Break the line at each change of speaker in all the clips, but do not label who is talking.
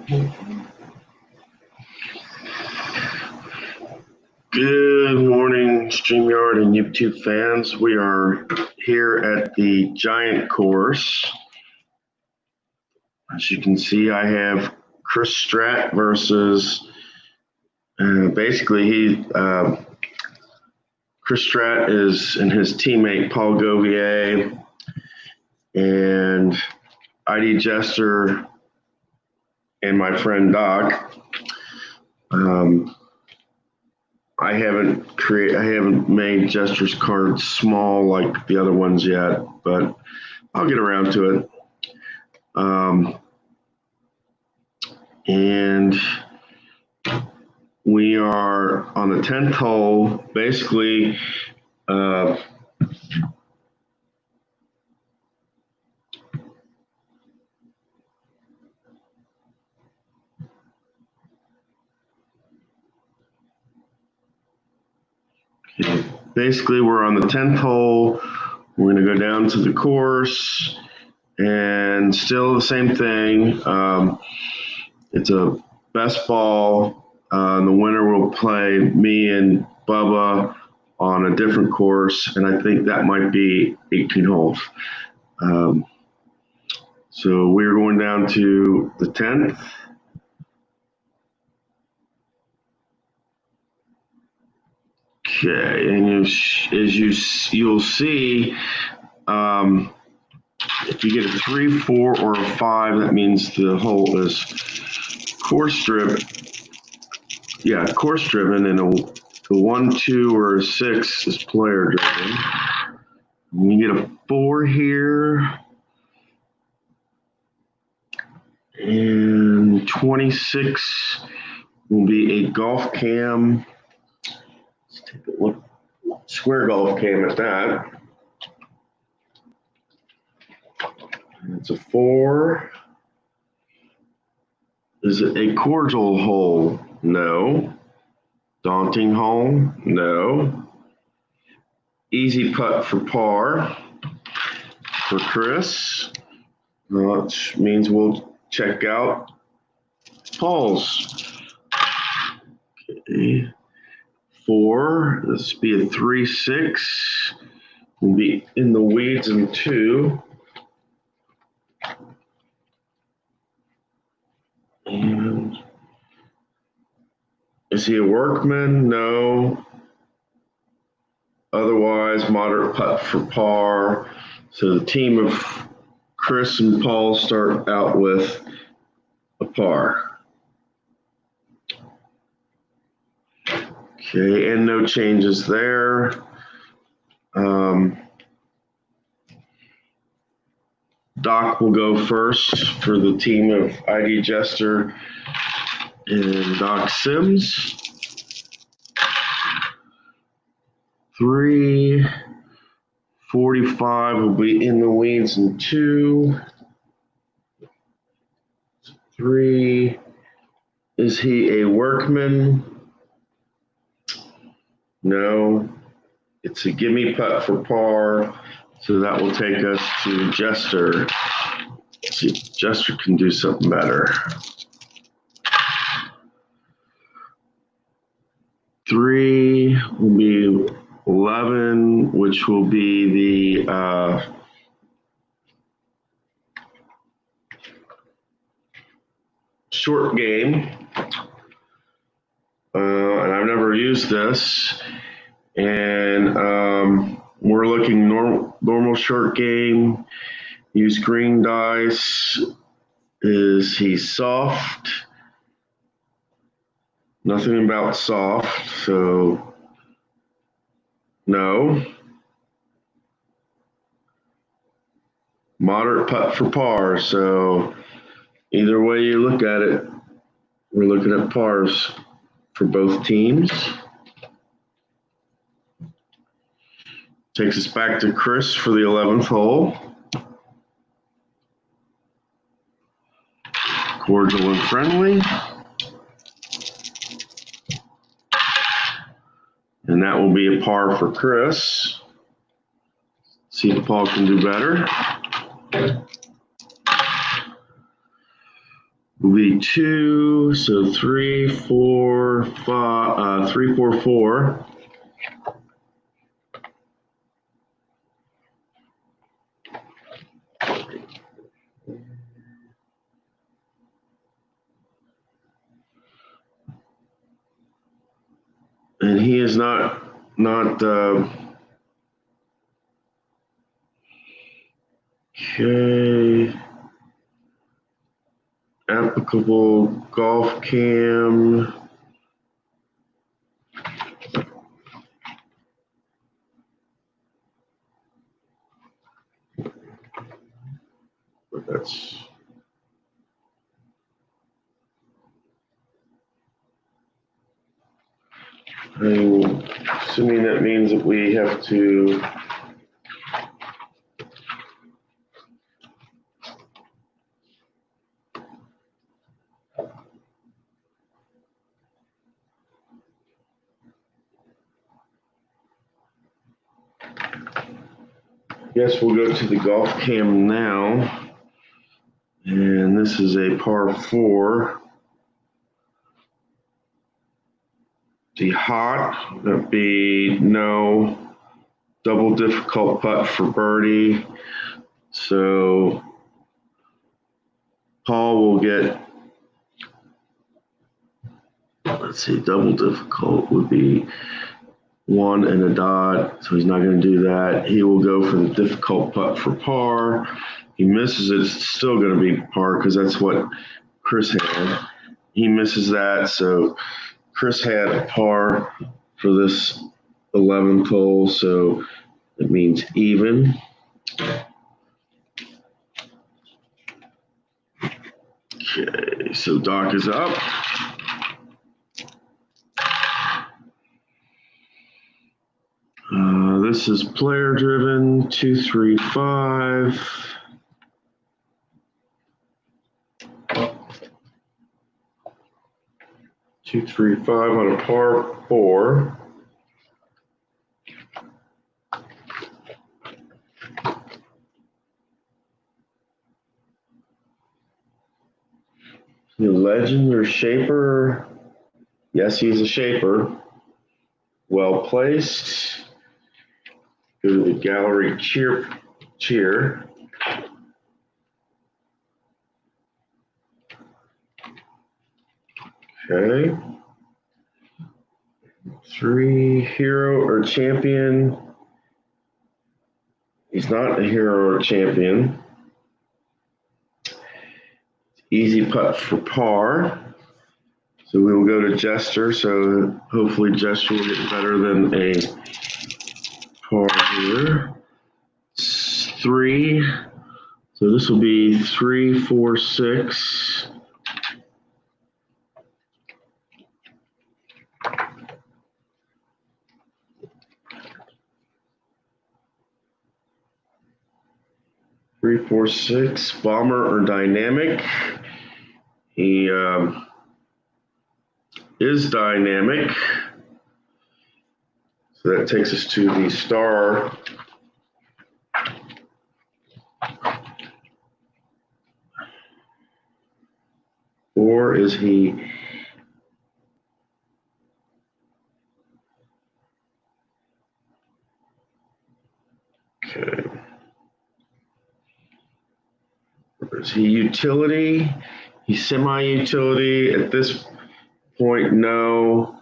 Good morning, StreamYard and YouTube fans. We are here at the Giant course. As you can see, I have Chris Strat versus Chris Strat is and his teammate Paul Govier and Idjester and my friend Doc. I haven't made Jester's cards small like the other ones yet, but I'll get around to it. And we are on the 10th hole. Basically, we're on the 10th hole. We're going to go down to the course, and still the same thing. It's a best ball. The winner will play me and Bubba on a different course, and I think that might be 18 holes. So we're going down to the 10th. Okay, and you'll see, if you get a 3, 4, or a 5, that means the hole is course driven, and a 1, 2, or a 6 is player driven. And you get a 4 here, and 26 will be a golf cam. Let's take a look, square golf cam at that. It's a 4. Is it a cordial hole? No. Daunting hole? No. Easy putt for par for Chris, which means we'll check out Paul's. Okay. 4. This will be a 3, 6. We'll be in the weeds in 2. And is he a workman? No. Otherwise, moderate putt for par. So the team of Chris and Paul start out with a par. Okay, and no changes there. Doc will go first for the team of Idjester and Doc Sims. 3, 45 will be in the weeds in 2. 3, is he a workman? No. It's a gimme putt for par, so that will take us to Jester. Let's see if Jester can do something better. 3 will be 11, which will be the short game. And I've never used this. And we're looking normal short game. Use green dice. Is he soft? Nothing about soft, so no. Moderate putt for par, so either way you look at it, we're looking at pars for both teams. Takes us back to Chris for the 11th hole. Cordial and friendly. And that will be a par for Chris. See if Paul can do better. will be 2, so 3, 4, 5, 3, 4, 4. And he is not okay. Applicable golf cam. But that's I'm assuming that means that we have to guess we'll go to the golf cam now. And this is a par 4. The hot, that'd be no. Double difficult putt for birdie. So Paul will get, let's see, double difficult would be 1 and a dot. So he's not going to do that. He will go for the difficult putt for par. He misses it. It's still going to be par because that's what Chris had. He misses that. So Chris had a par for this 11th hole. So it means even. Okay, so Doc is up. This is player driven, 235. On a par 4. The legend or shaper? Yes, he's a shaper. Well placed. Go to the gallery cheer. Okay. 3, hero or champion. He's not a hero or champion. Easy putt for par. So we will go to Idjester. So hopefully Idjester will get better than a par here. 3. So this will be 3, 4, 6. Three, 4, 6. Bomber or dynamic. He is dynamic. So that takes us to the star. Or is he? Okay. Or is he utility? He's semi-utility. At this point, no.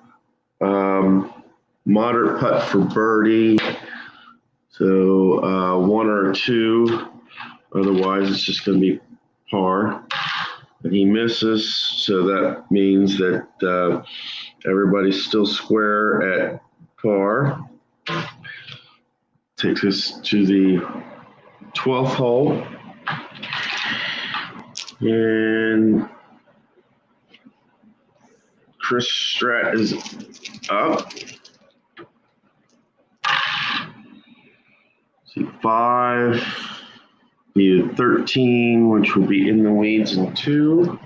Moderate putt for birdie. So 1 or 2. Otherwise, it's just going to be par. And he misses, so that means that everybody's still square at par. Takes us to the 12th hole. And Chris Strat is up. See 5, be 13, which will be in the weeds in 2.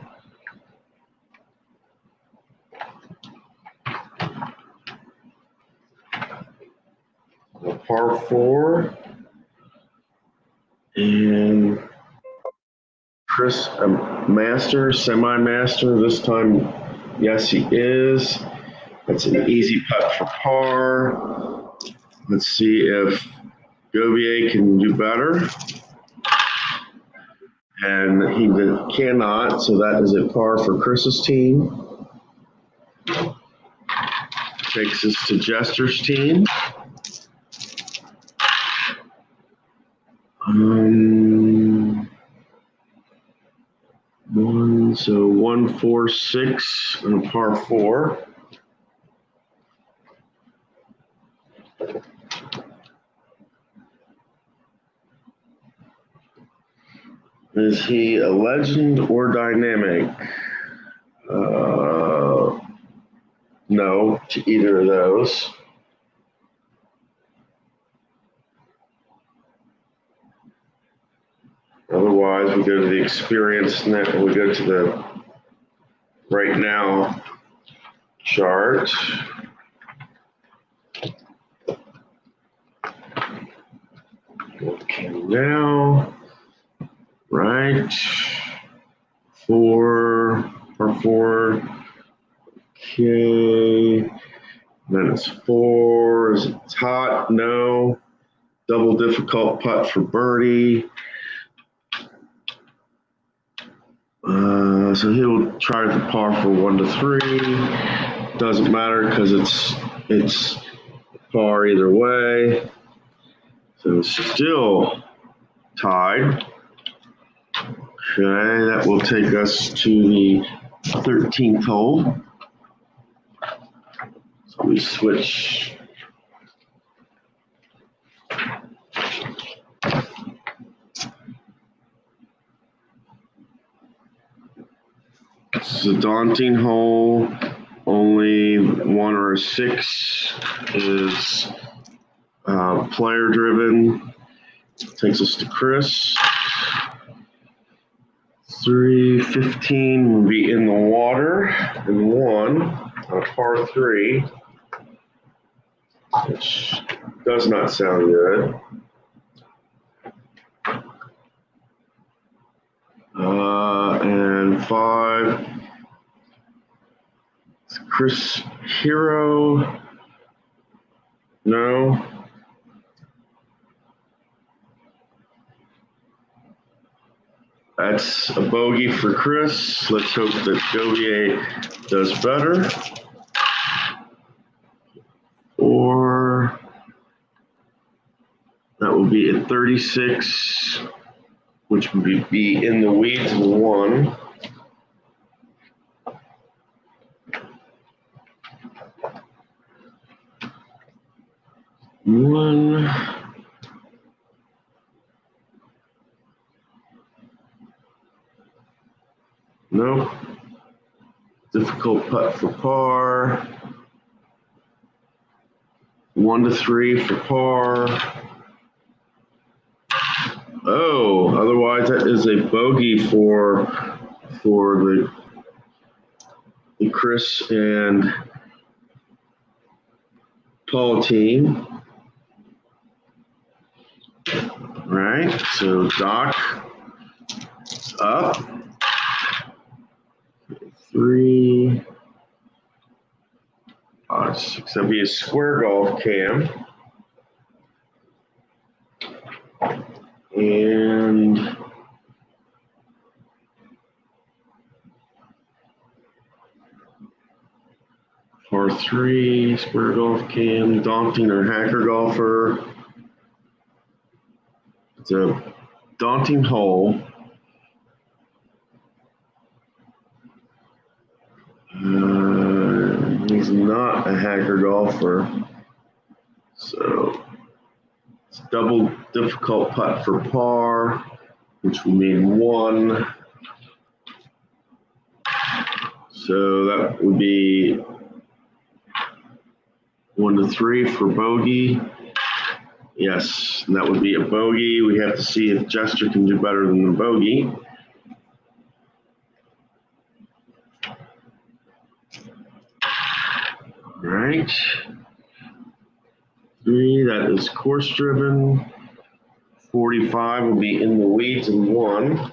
A par 4. And Chris a master, semi-master this time? Yes, he is. That's an easy putt for par. Let's see if Govier can do better. And he cannot, so that is a par for Chris's team. Takes us to Idjester's team. So 1, 4, 6 and a par 4. Is he a legend or dynamic? No to either of those. Otherwise, we go to the experience net. We go to the right now chart. Okay, now, right, 4, par 4. Okay, then it's 4. Is it hot? No. Double difficult putt for birdie. So he'll try the par for 1 to 3. Doesn't matter because it's par either way. So it's still tied. Okay, that will take us to the 13th hole. So we switch. This is a daunting hole. Only 1 or a 6 is player driven. Takes us to Chris. 3, 15 will be in the water, and 1 on a par 3, which does not sound good. And 5, Chris Hero. No. That's a bogey for Chris. Let's hope that Govier does better. 4. That will be at 36, which would be in the weeds of 1. Nope. Difficult putt for par. 1 to 3 for par. Oh, otherwise that is a bogey for the Chris and Paul team. Right, so Doc up. 3, 5, 6. That'd be a square golf cam. And par 3, square golf cam, daunting or hacker golfer. It's a daunting hole. He's not a hacker golfer. So it's double difficult putt for par, which will mean 1. So that would be 1 to 3 for bogey. Yes, and that would be a bogey. We have to see if Idjester can do better than the bogey. Right. 3, that is course driven. 45 will be in the weeds and 1.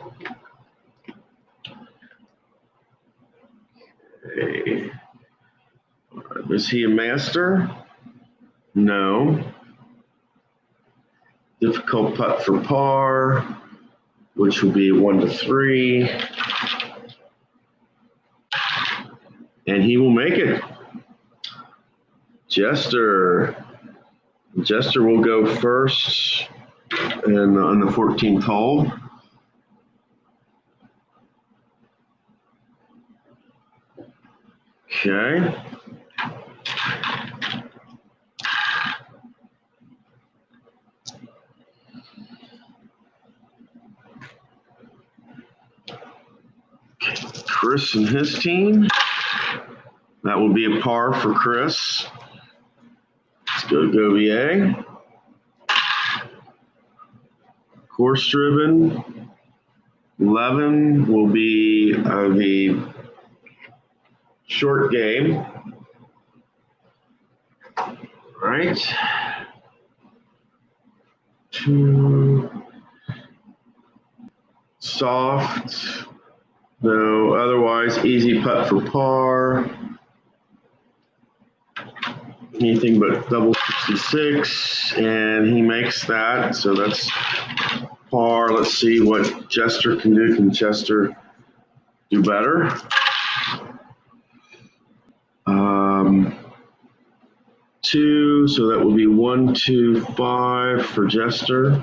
Okay. Is he a master? No. Difficult putt for par, which will be 1 to 3. And he will make it. Idjester will go first and on the 14th hole. Okay. Chris and his team. That will be a par for Chris. Let's go Govier. Course driven. 11 will be the short game. All right. 2. Soft. No, otherwise easy putt for par. Anything but double 66, and he makes that, so that's par. Let's see what Idjester can do. Can Idjester do better? 2, so that would be 1, 2, 5 for Idjester.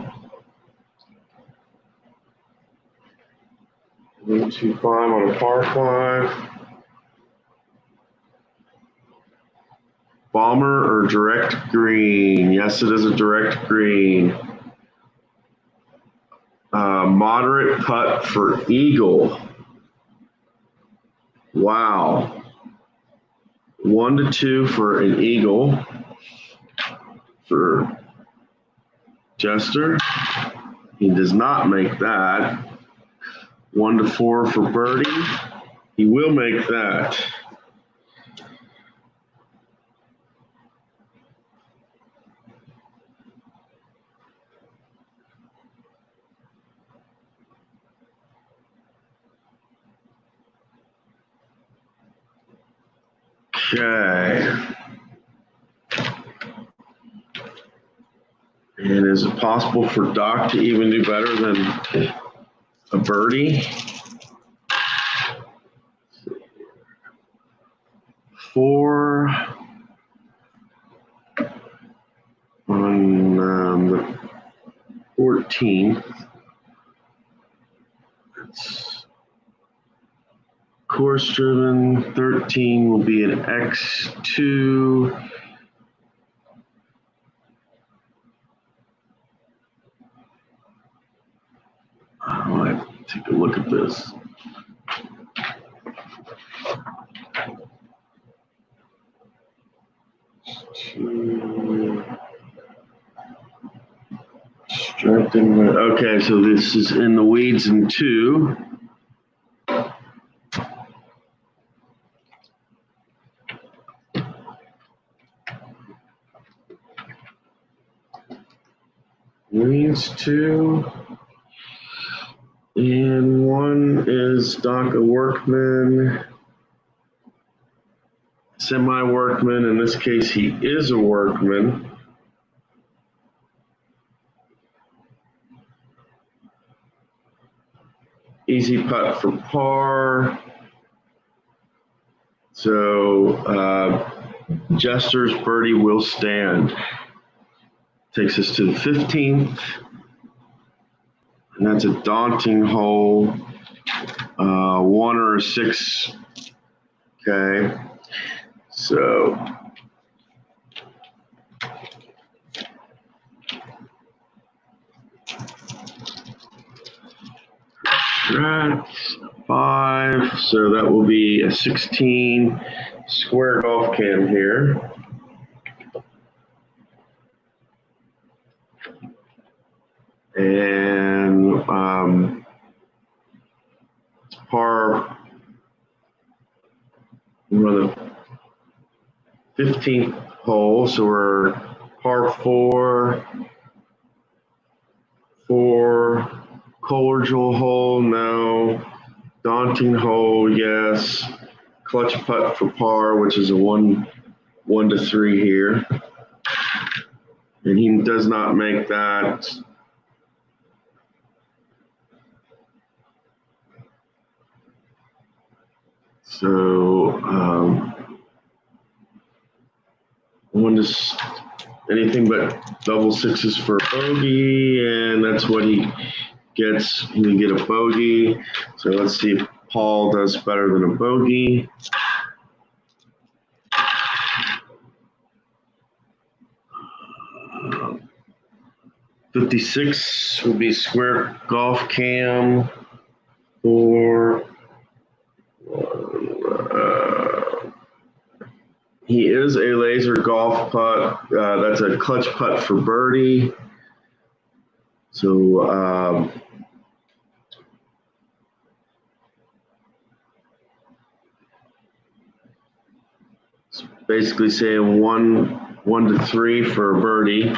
1, 2, 5 on a par 5. Bomber or direct green? Yes, it is a direct green. Moderate putt for eagle. Wow. 1 to 2 for an eagle for Idjester. He does not make that. 1 to 4 for birdie. He will make that. Okay. And is it possible for Doc to even do better than a birdie? 4 on the 14th. That's course driven. 13 will be an X2. I might take a look at this. Okay, so this is in the weeds in 2. Weeds 2. And 1 is Doc a workman, semi-workman. In this case, he is a workman. Easy putt for par. So Idjester's birdie will stand. Takes us to the 15th. And that's a daunting hole. 1 or a 6. Okay. So Strat 5. So that will be a 16 square golf cam here. And it's par. We're on the 15th hole, so we're par 4. Cordial hole, no. Daunting hole, yes. clutch putt for par, which is a 1-3 here. And he does not make that. So, anything but double sixes for bogey, and that's what he gets. He can get a bogey. So let's see if Paul does better than a bogey. Uh, 56 would be square golf cam for. He is a laser golf putt. That's a clutch putt for birdie. So it's basically saying 1-3 for a birdie.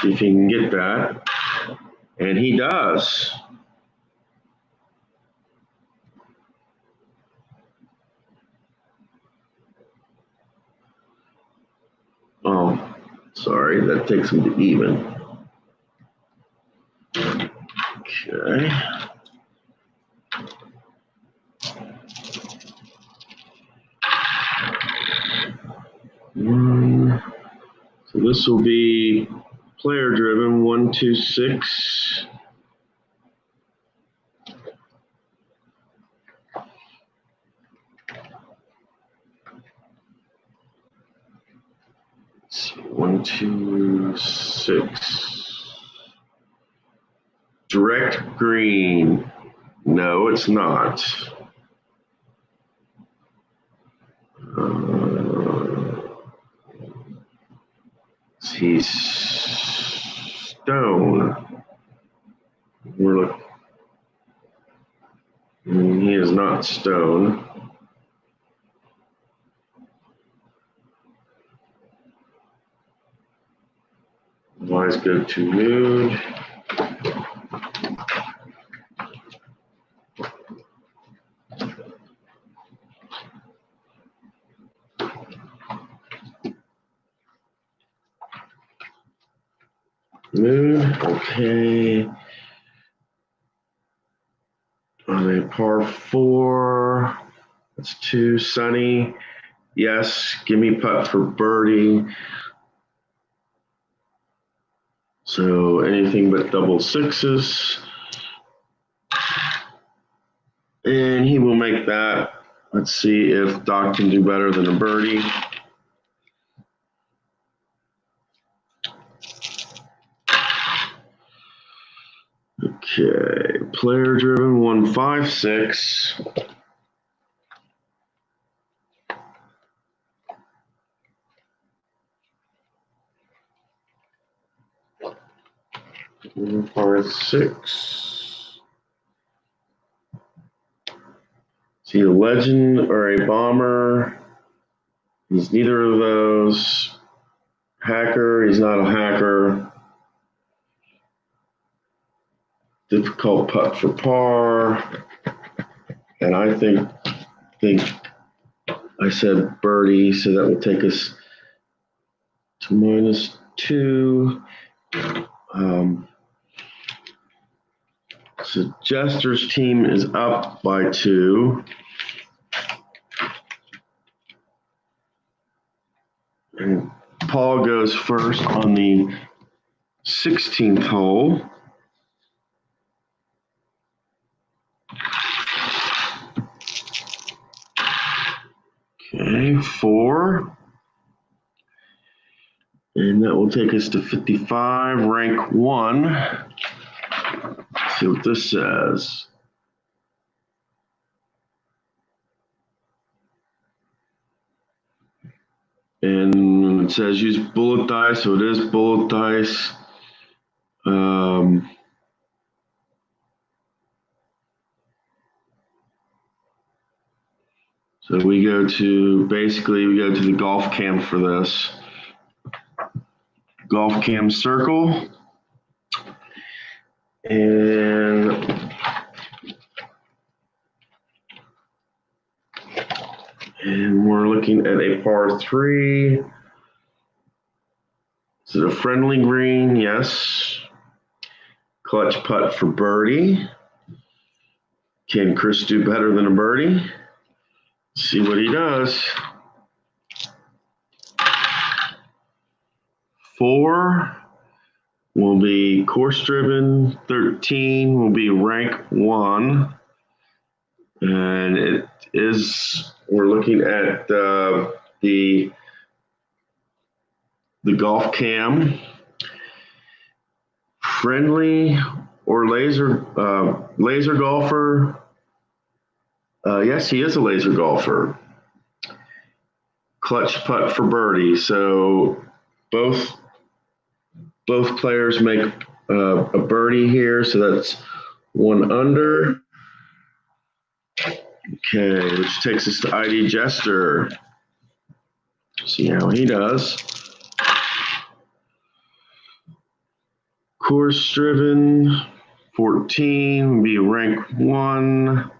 See if he can get that. And he does. Oh, sorry, that takes him to even. Okay. So this will be player driven, 1, 2, 6. Let's see, 1, 2, 6. Direct green. No, it's not. He's stone. We're looking. He is not stone. Wise go to mood. Mood, okay. On a par 4, that's 2. Sunny, yes. Give me putt for birdie. So anything but double sixes. And he will make that. Let's see if Doc can do better than a birdie. Okay, player driven, 1, 5, 6. Par 6. Is he a legend or a bomber? He's neither of those. Hacker, he's not a hacker. Difficult putt for par. And I think I said birdie, so that will take us to -2. So Idjester's team is up by 2. And Paul goes first on the 16th hole. Okay, 4. And that will take us to 55, rank 1. Let's see what this says. And it says use bullet dice, so it is bullet dice. So we go to the golf cam for this. Golf cam circle. And looking at a par 3. Is it a friendly green? Yes. Clutch putt for birdie. Can Chris do better than a birdie? See what he does. 4 will be course driven. 13 will be rank 1. And it is, we're looking at the golf cam. Friendly or laser golfer? Yes, he is a laser golfer. Clutch putt for birdie. So both players make a birdie here. So that's 1 under. Okay, which takes us to Idjester. See how he does. Course driven, 14 would be rank 1,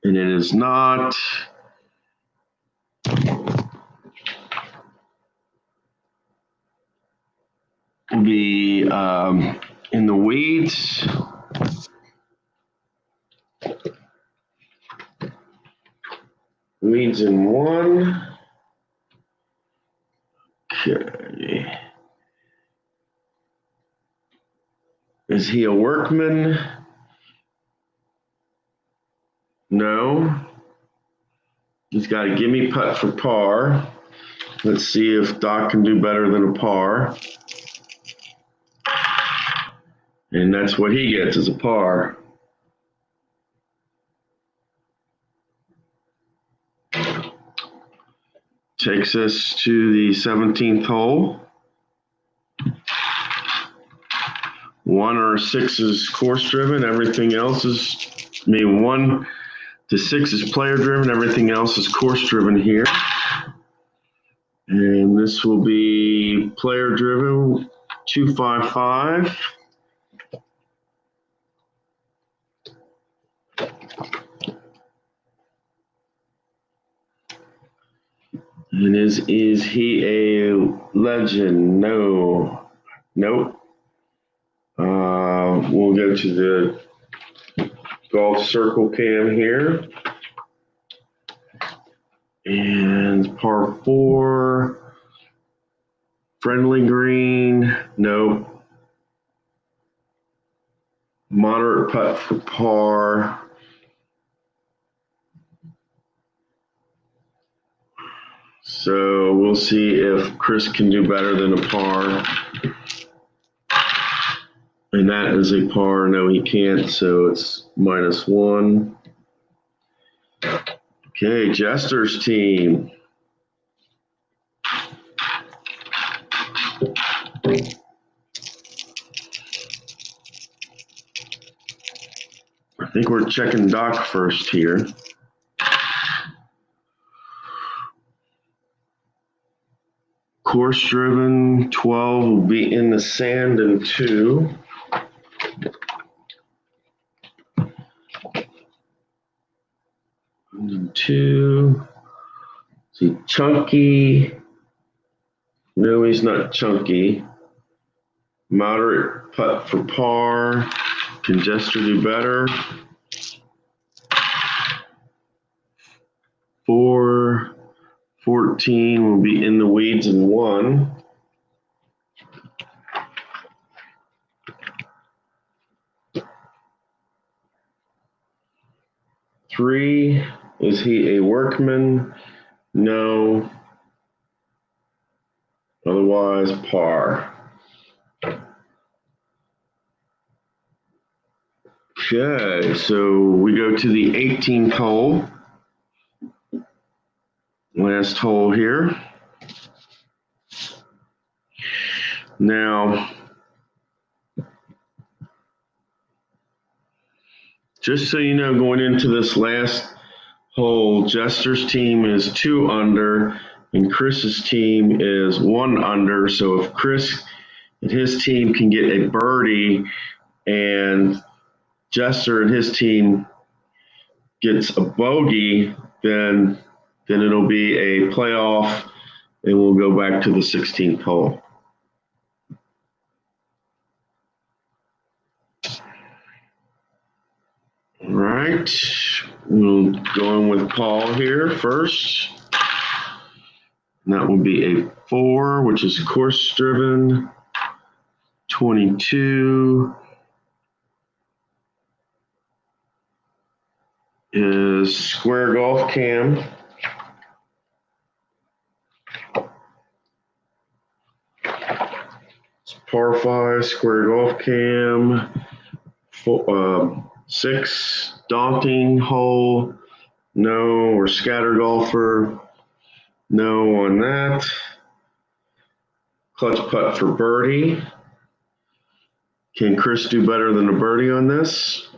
and it is not. Will be in the weeds. Weeds in 1. Okay. Is he a workman? No. He's got a gimme putt for par. Let's see if Doc can do better than a par. And that's what he gets, is a par. Takes us to the 17th hole. 1 or 6 is course driven. Everything else is, 1 to 6 is player driven. Everything else is course driven here. And this will be player driven, 255. And is he a legend? No. Nope. We'll go to the golf circle cam here. And par 4, friendly green, nope. Moderate putt for par. So we'll see if Chris can do better than a par. And that is a par. No, he can't, so it's -1. Okay, Jester's team. I think we're checking Doc first here. Course driven, 12 will be in the sand in 2. And 2. See, chunky. No, he's not chunky. Moderate putt for par. Can Jester do better? 4, 14 will be in the weeds in 1. Three, is he a workman? No. Otherwise, par. Okay, so we go to the 18th hole. Last hole here. Now, just so you know, going into this last hole, Jester's team is 2 under and Chris's team is 1 under. So if Chris and his team can get a birdie and Jester and his team gets a bogey, then then it'll be a playoff, and we'll go back to the 16th hole. All right, we'll go in with Paul here first. And that will be a 4, which is course driven. 22 is square golf cam. It's par 5 square golf cam. 6 daunting hole. No, or scatter golfer. No on that. Clutch putt for birdie. Can Chris do better than a birdie on this?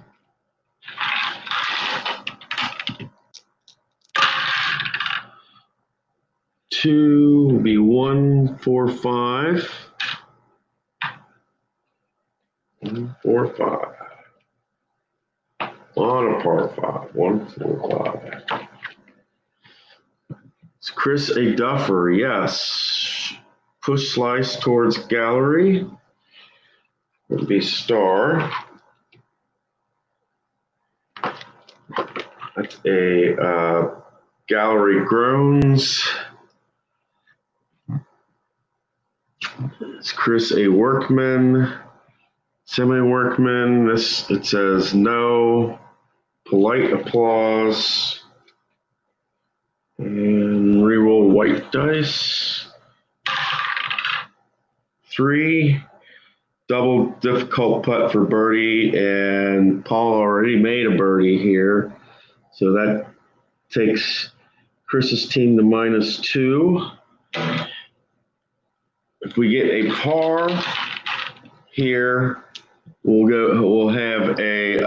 Two will be 1, 4, 5. 1, 4, 5. On a par 5. 1, 4, 5. Is Chris a duffer? Yes. Push slice towards gallery. Would be star. That's a gallery groans. Is Chris a workman? Semi-workman? This, it says no. Polite applause. And reroll white dice. 3. Double difficult putt for birdie, and Paul already made a birdie here. So that takes Chris's team to -2. If we get a par here, we'll have a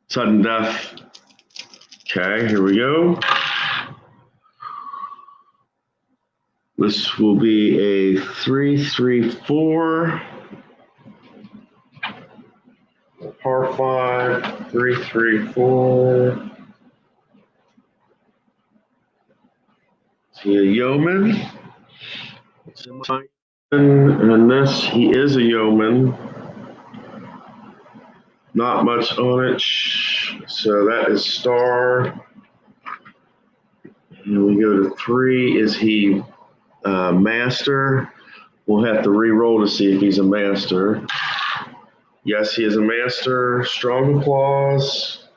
sudden death. Okay, here we go. This will be a 3, 3, 4. Par 5, 3, 3, 4. See a yeoman. And this, he is a yeoman. Not much on it. So that is star. And we go to 3. Is he master? We'll have to re-roll to see if he's a master. Yes, he is a master. Strong applause.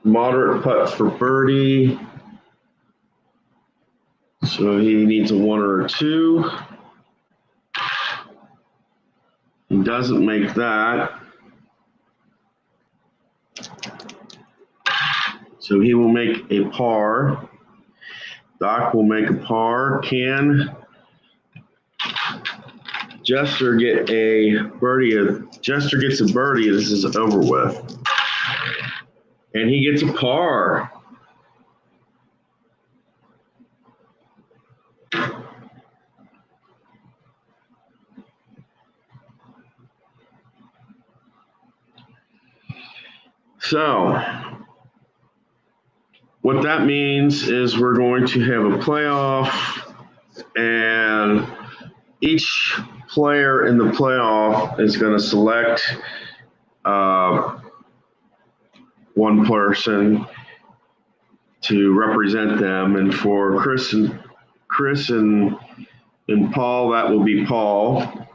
Moderate putt for birdie. So he needs a 1 or a 2. He doesn't make that. So he will make a par. Doc will make a par. Can Idjester get a birdie? If Idjester gets a birdie, this is over with. And he gets a par. So what that means is we're going to have a playoff, and each player in the playoff is going to select one person to represent them. And for Chris and Paul, that will be Paul.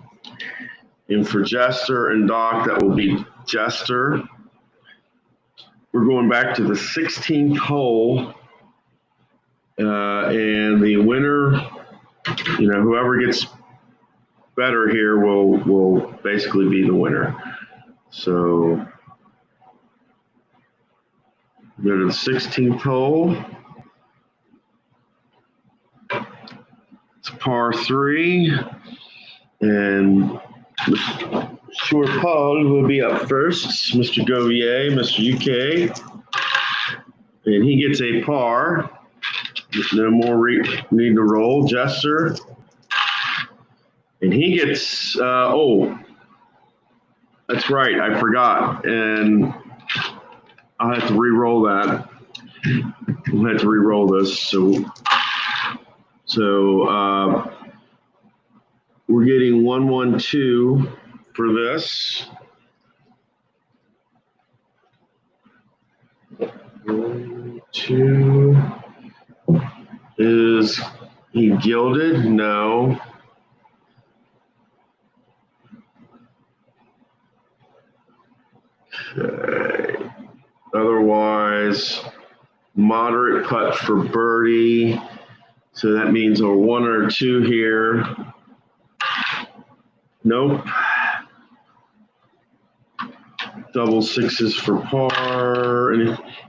And for Idjester and Doc, that will be Idjester. We're going back to the 16th hole, and the winner, whoever gets better here will basically be the winner. So go to the 16th hole. It's par 3, and Sure, Paul will be up first. Mr. Govier, Mr. UK, and he gets a par. No more need to roll. Jester, and he gets. That's right. I forgot, and I'll have to re-roll that. We'll have to re-roll this. So we're getting 1-1-2 for this. 1, 2. Is he gilded? No. Okay. Otherwise, moderate putt for birdie. So that means a 1 or 2 here. Nope. Double sixes for par.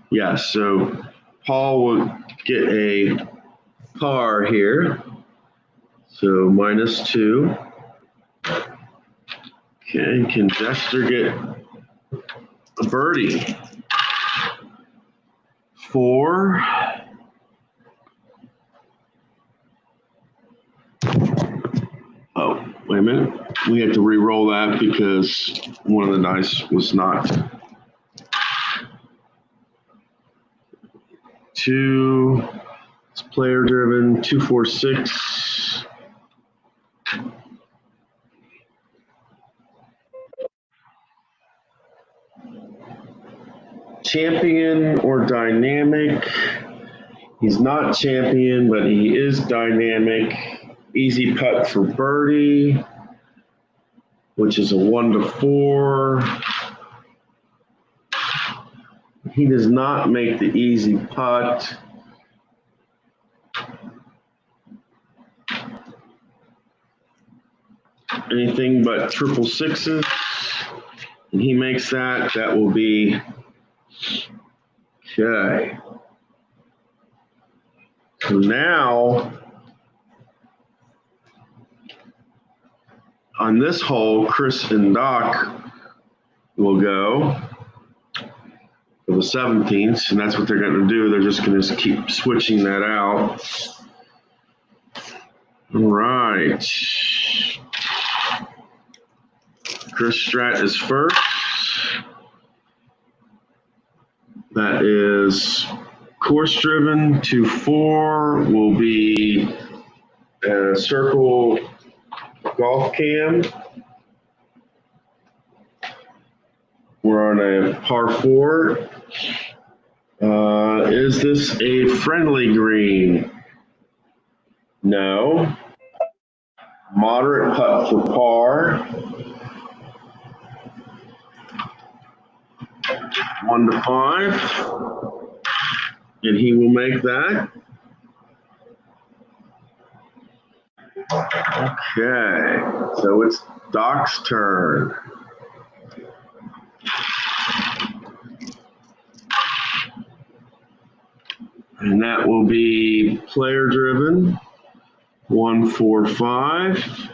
Yeah, so Paul will get a par here. So -2. Okay, can Jester get a birdie? 4. Oh, wait a minute. We had to re-roll that because one of the dice was not. 2. It's player driven. 2, 4, 6. Champion or dynamic? He's not champion, but he is dynamic. Easy putt for birdie, which is a 1-4. He does not make the easy putt. Anything but triple sixes, and he makes that. That will be okay. So now, on this hole, Chris and Doc will go for the 17th, and that's what they're going to do. They're just going to keep switching that out. All right. Chris Strat is first. That is course driven. 2-4 will be a circle golf cam. We're on a par 4. Is this a friendly green? No. Moderate putt for par. 1-5. And he will make that. Okay, so it's Doc's turn. And that will be player driven. 1, 4, 5.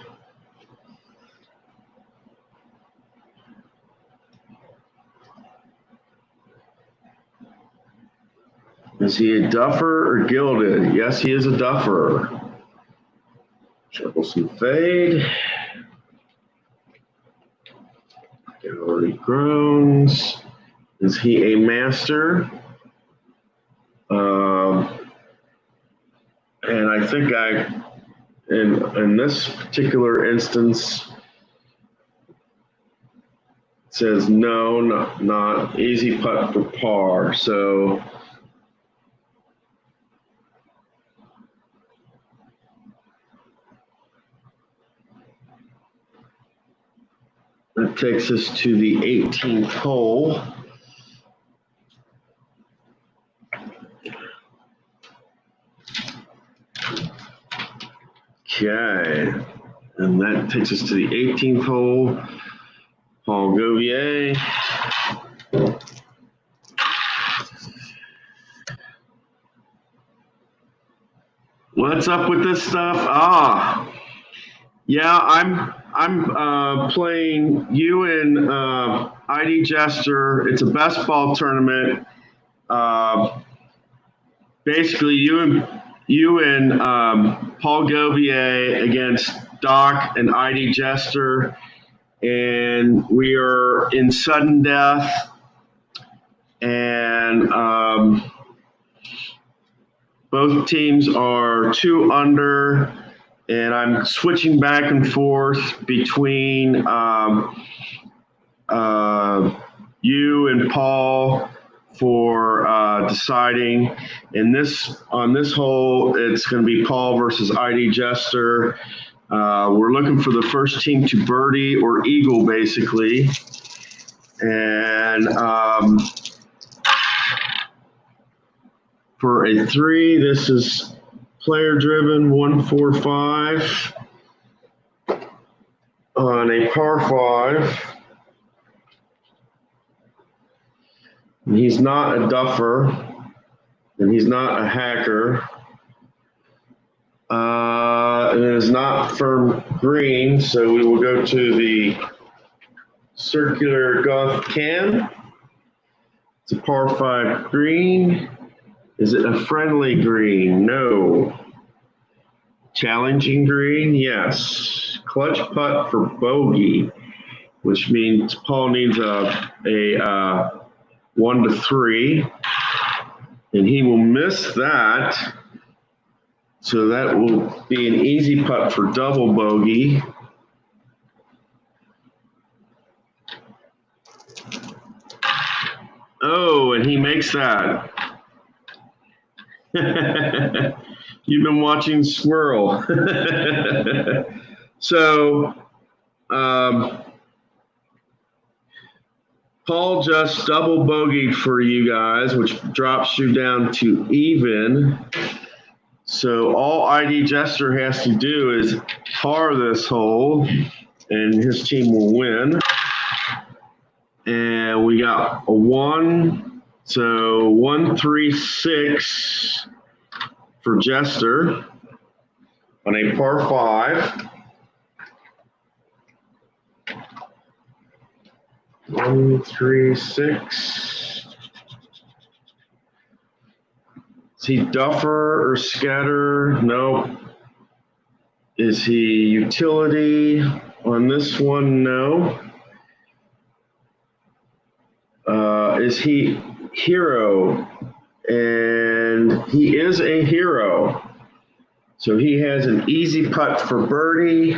Is he a duffer or gilded? Yes, he is a duffer. Shuffle some fade. Gallery groans. Is he a master? And I think in this particular instance, it says no, not easy putt for par. So that takes us to the 18th hole. Okay, and that takes us to the 18th hole. Paul Govier. What's up with this stuff? Yeah, I'm playing you and Idjester. It's a best ball tournament. Basically, you and Paul Govier against Doc and Idjester, and we are in sudden death. And both teams are 2 under, and I'm switching back and forth between you and Paul for deciding. And on this hole, it's going to be Paul versus Idjester. We're looking for the first team to birdie or eagle, basically. And for a 3, this is player driven 145 on a par 5. And he's not a duffer, and he's not a hacker. And it is not firm green, so we will go to the circular golf can. It's a par 5 green. Is it a friendly green? No. Challenging green? Yes. Clutch putt for bogey, which means Paul needs a 1 to 3, and he will miss that. So that will be an easy putt for double bogey. Oh, and he makes that. You've been watching Squirrel. So, Paul just double bogeyed for you guys, which drops you down to even. So all Idjester has to do is par this hole, and his team will win. And we got a 1, so 1-3-6 for Jester on a par 5. 1-3-6. Is he duffer or scatter? No. Is he utility on this one? No. Is he hero? And he is a hero. So he has an easy putt for birdie,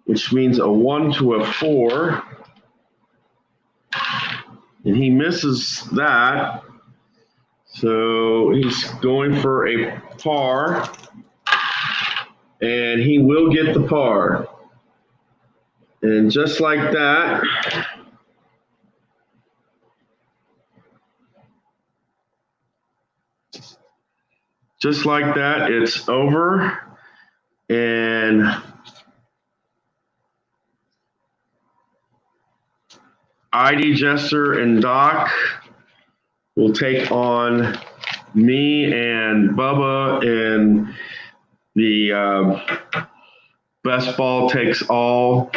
which means a 1 to a 4. And he misses that. So he's going for a par, and he will get the par. And just like that, it's over. And Idjester and Doc will take on me and Bubba in the best ball takes all.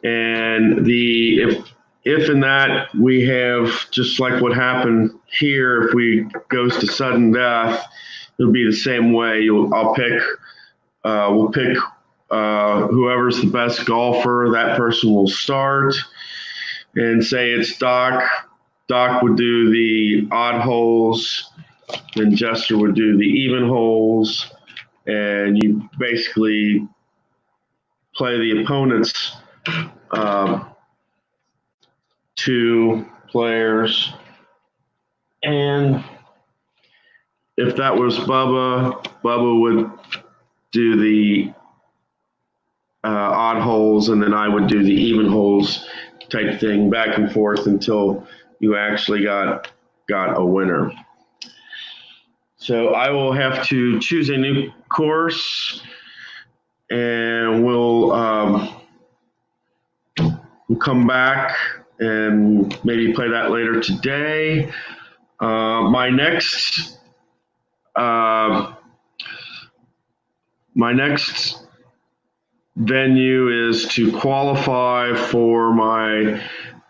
And if in that we have, just like what happened here, if we goes to sudden death, it'll be the same way. We'll pick whoever's the best golfer. That person will start, and say it's Doc. Doc would do the odd holes, then Jester would do the even holes, and you basically play the opponent's 2 players. And if that was Bubba would do the odd holes, and then I would do the even holes type thing, back and forth until you actually got a winner. So I will have to choose a new course, and we'll come back and maybe play that later today. My next venue is to qualify for my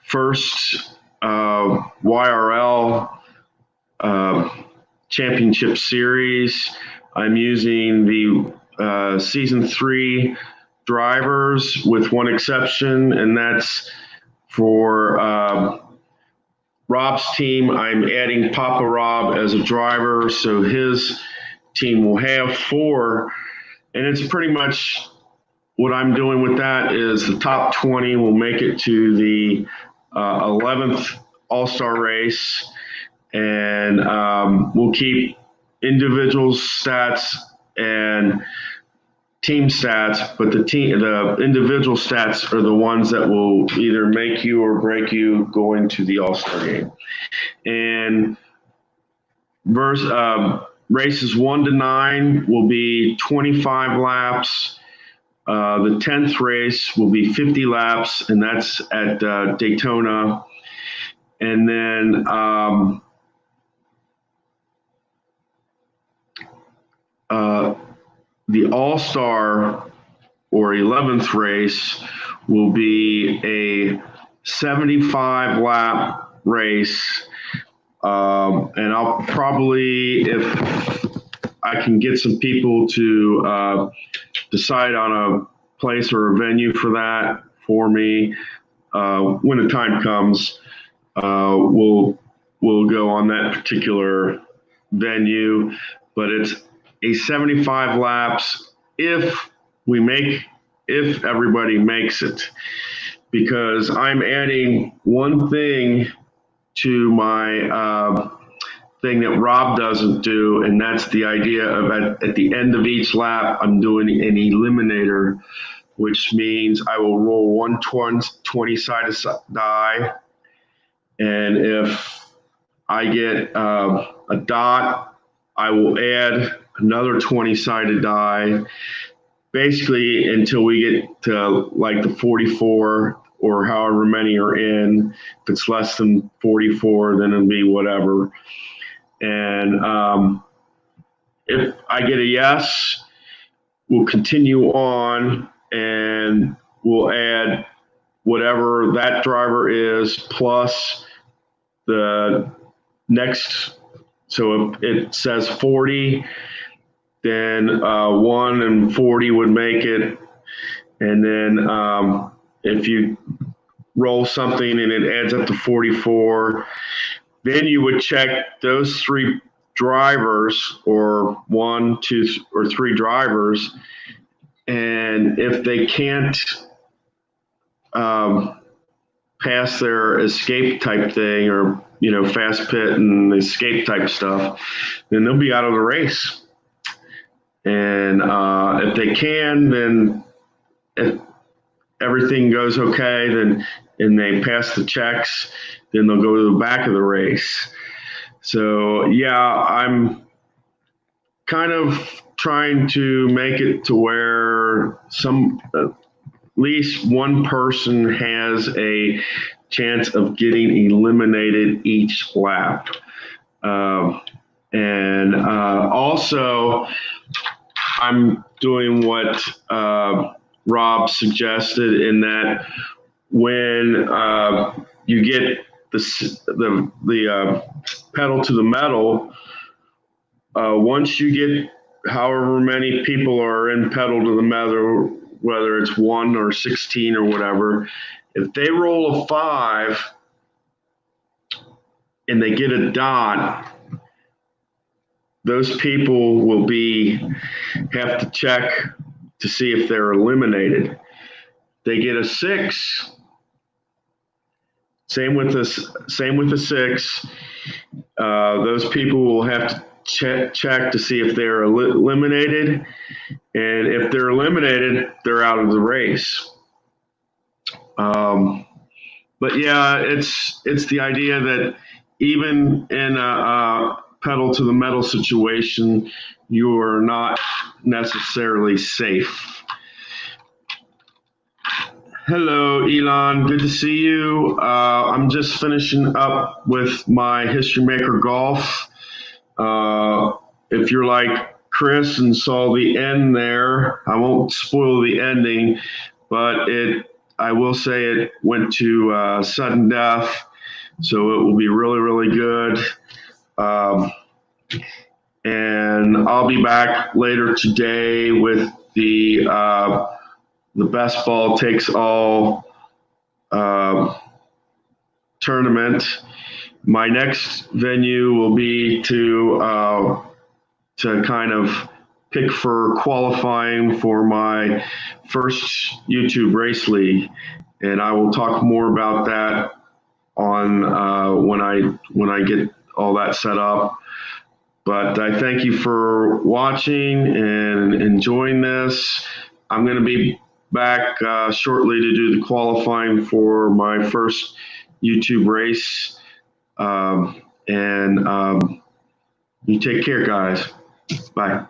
first YRL championship series. I'm using the season 3 drivers with one exception, and that's for Rob's team. I'm adding Papa Rob as a driver, so his team will have 4, and it's pretty much what I'm doing with that is the top 20 will make it to the 11th All-Star race, and we'll keep individual stats and team stats, but the individual stats are the ones that will either make you or break you going to the All-Star game. And races 1 to 9 will be 25 laps. The 10th race will be 50 laps, and that's at Daytona. And then the All-Star or 11th race will be a 75 lap race. And I'll probably, if I can get some people to decide on a place or a venue for that for me, when the time comes, we'll go on that particular venue. But it's a 75 laps if everybody makes it, because I'm adding one thing to my thing that Rob doesn't do, and that's the idea of at the end of each lap, I'm doing an eliminator, which means I will roll one 20-sided die, and if I get a dot, I will add another 20-sided die, basically until we get to like the 44 or however many are in. If it's less than 44, then it'll be whatever. And if I get a yes, we'll continue on and we'll add whatever that driver is plus the next. So if it says 40, then 1 and 40 would make it. And then if you roll something and it adds up to 44, then you would check those 3 drivers, or 1, 2, or 3 drivers. And if they can't pass their escape type thing, or fast pit and escape type stuff, then they'll be out of the race. And if they can, then if everything goes okay, then and they pass the checks, then they'll go to the back of the race. So yeah, I'm kind of trying to make it to where at least one person has a chance of getting eliminated each lap. And also, I'm doing what Rob suggested, in that when you get the pedal to the metal, once you get however many people are in pedal to the metal, whether it's 1 or 16 or whatever, if they roll a 5 and they get a dot, those people will have to check to see if they're eliminated. They get a 6. Same with the 6. Those people will have to check to see if they're eliminated, and if they're eliminated, they're out of the race. But yeah, it's the idea that even in a pedal to the metal situation, you are not necessarily safe. Hello, Elon. Good to see you. I'm just finishing up with my History Maker Golf. If you're like Chris and saw the end there. I won't spoil the ending, but I will say it went to sudden death, so it will be really, really good. And I'll be back later today with the best ball takes all tournament. My next venue will be to kind of pick for qualifying for my first YouTube race league, and I will talk more about that on when I get all that set up. But I thank you for watching and enjoying this. I'm going to be back shortly to do the qualifying for my first YouTube race. And you take care, guys. Bye.